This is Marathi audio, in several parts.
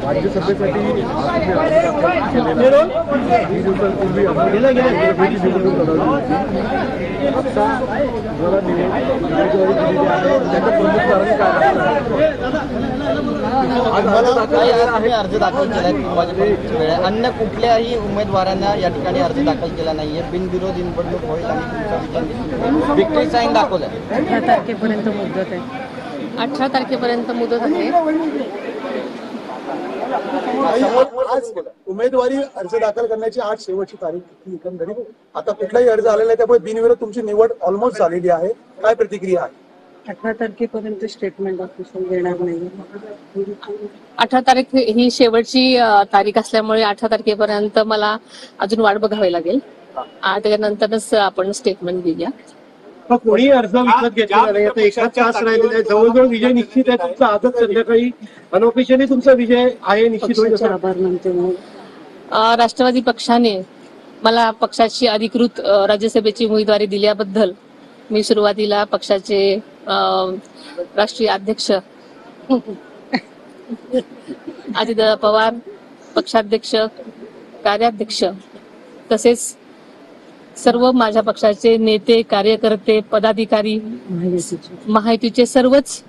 राज्यसभेसाठी अर्ज दाखल केला, अन्य कुठल्याही उमेदवारांना या ठिकाणी अर्ज दाखल केला नाहीये. बिनविरोध निवडणूक होईल आणि तुमचा विक्ट्री साईन दाखवलं. 18 तारखेपर्यंत मुदत आहे. 18 तारखेपर्यंत मुदत आहे. आज उमेदवारी अर्ज दाखल करण्याची आज शेवटची तारीख एकंदरीत. आता कुठलाही अर्ज आलेला आहे त्यामुळे बिनविरोध तुमची निवड ऑलमोस्ट झालेली आहे. काय प्रतिक्रिया आहे? 18 तारखेपर्यंत स्टेटमेंट ऑफिशियल देणार नाही. 18 तारीख ही शेवटची तारीख असल्यामुळे 18 तारखेपर्यंत मला अजून वाट बघावी लागेल. त्याच्यानंतरच आपण स्टेटमेंट देऊया. कोणी अर्ज विकत घेतला नाही. आता एकाच तास राहिलेला आहे. जवळजवळ विजय निश्चित आहे तुमचा. आजच संध्याकाळी अनऑफिशियली तुमचा विजय आहे निश्चित होईल. आभार मानते. राष्ट्रवादी पक्षाने मला पक्षाची अधिकृत राज्यसभेची उमेदवारी दिल्याबद्दल मी सुरुवातीला पक्षाचे राष्ट्रीय अध्यक्ष अजितदादा पवार, पक्षाध्यक्ष, कार्याध्यक्ष तसेच सर्व माझ्या पक्षाचे नेते, कार्यकर्ते, पदाधिकारी, महायुतीचे सर्वच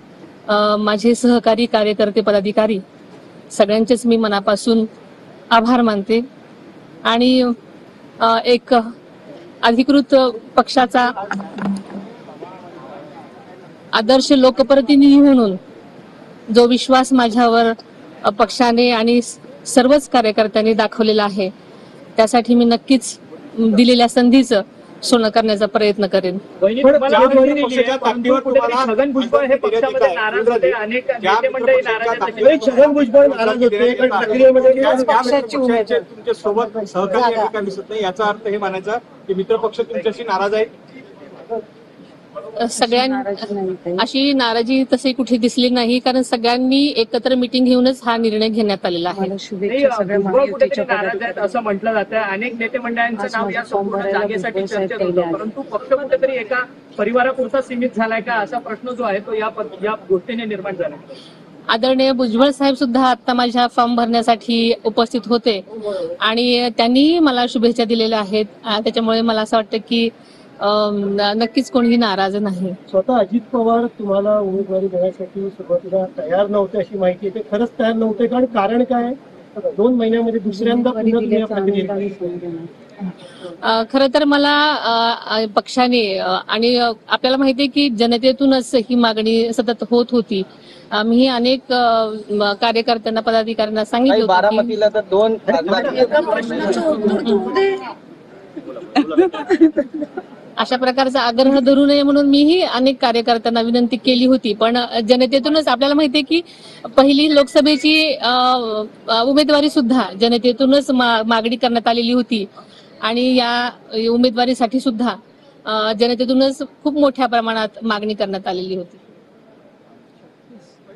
माझे सहकारी, कार्यकर्ते, पदाधिकारी सगळ्यांचेच मी मनापासून आभार मानते. आणि एक अधिकृत पक्षाचा आदर्श लोकप्रतिनिधी म्हणून जो विश्वास माझ्यावर पक्षाने आणि सर्वच कार्यकर्त्यांनी दाखवलेला आहे त्यासाठी मी नक्कीच दिलेल्या संधीचं सोनं करण्याचा प्रयत्न करेन. छगन भुजबळ हे पक्षामध्ये नाराज होते. अनेक नेते मंडळी नाराज होते. छगन भुजबळ नाराज होते. तुमच्या सोबत सहकार्य दिसत नाही. याचा अर्थ हे मानायचा की मित्र पक्ष तुमच्याशी नाराज आहे. सगळ्यांनी अशी नाराजी तशी कुठे दिसली नाही, कारण सगळ्यांनी एकत्र मीटिंग घेऊनच हा निर्णय घेण्यात आलेला आहे. असं म्हटलं जातं. अनेक नेते मंडळांचं नाव या संपूर्ण जागेसाठी चर्चेत होतं, परंतु पक्ष कुठेतरी एका परिवारापुरता सीमित झालाय का असा प्रश्न जो आहे तो या गोष्टीने निर्माण झाला. आदरणीय भुजबळ साहेब सुद्धा आता माझ्या फॉर्म भरण्यासाठी उपस्थित होते आणि त्यांनीही मला शुभेच्छा दिलेल्या आहेत. त्याच्यामुळे मला असं वाटतं की नक्कीच कोणीही नाराज नाही. स्वतः अजित पवार तुम्हाला उमेदवारी देण्यासाठी सुरुवातीला तयार नव्हते अशी माहिती आहे. ते खरंच तयार नव्हते का? कारण काय? 2 महिन्यामध्ये दुसऱ्यांदा खरं तर मला पक्षाने आणि आपल्याला माहिती आहे की जनतेतूनच ही मागणी सतत होत होती. मी अनेक कार्यकर्त्यांना, पदाधिकाऱ्यांना सांगितलं बारामतीला तर 2 अशा प्रकारचा आग्रह धरू नये म्हणून मीही अनेक कार्यकर्त्यांना विनंती केली होती. पण जनतेतूनच आपल्याला माहिती आहे की पहिली लोकसभेची उमेदवारी सुद्धा जनतेतूनच मागणी करण्यात आलेली होती आणि या उमेदवारीसाठी सुद्धा जनतेतूनच खूप मोठ्या प्रमाणात मागणी करण्यात आलेली होती.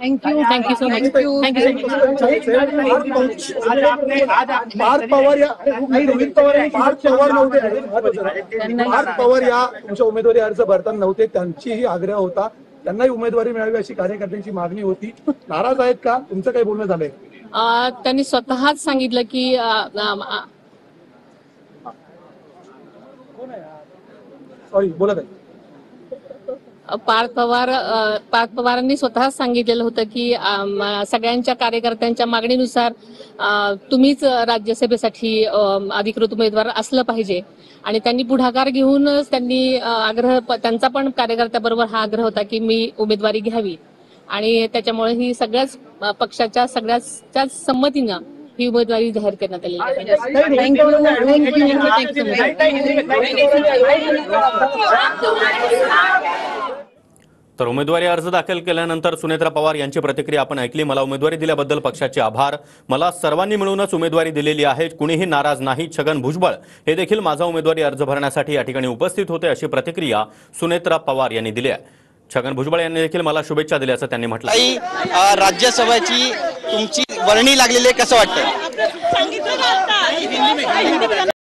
Thank you so much. Parth Pawar या तुमच्या उमेदवारी अर्ज भरताना नव्हते. त्यांचीही आग्रह होता त्यांनाही उमेदवारी मिळावी अशी कार्यकर्त्यांची मागणी होती. नाराज आहेत का? तुमचं काही बोलणं झालंय? त्यांनी स्वतःच सांगितलं की सॉरी बोलत आहे. पार्थ पवारांनी स्वतःच सांगितलेलं होतं की सगळ्यांच्या कार्यकर्त्यांच्या मागणीनुसार तुम्हीच राज्यसभेसाठी अधिकृत उमेदवार असलं पाहिजे आणि त्यांनी पुढाकार घेऊनच त्यांनी त्यांचा पण कार्यकर्त्याबरोबर हा आग्रह होता की मी उमेदवारी घ्यावी आणि त्याच्यामुळे ही सगळ्याच पक्षाच्या सगळ्याच्याच संमतीनं ही उमेदवारी जाहीर करण्यात आलेली आहे. तर उमेदवारी अर्ज दाखल केल्यानंतर सुनेत्रा पवार यांची प्रतिक्रिया आपण ऐकली. मला उमेदवारी दिल्याबद्दल पक्षाचे आभार. मला सर्वांनी मिळूनच उमेदवारी दिलेली आहे. कुणीही नाराज नाही. छगन भुजबळ हे देखील माझा उमेदवारी अर्ज भरण्यासाठी या ठिकाणी उपस्थित होते अशी प्रतिक्रिया सुनेत्रा पवार यांनी दिली आहे. छगन भुजबळ यांनी देखील मला शुभेच्छा दिल्याचं त्यांनी म्हटलं. राज्यसभेची तुमची वर्णी लागलेली आहे, कसं वाटतं?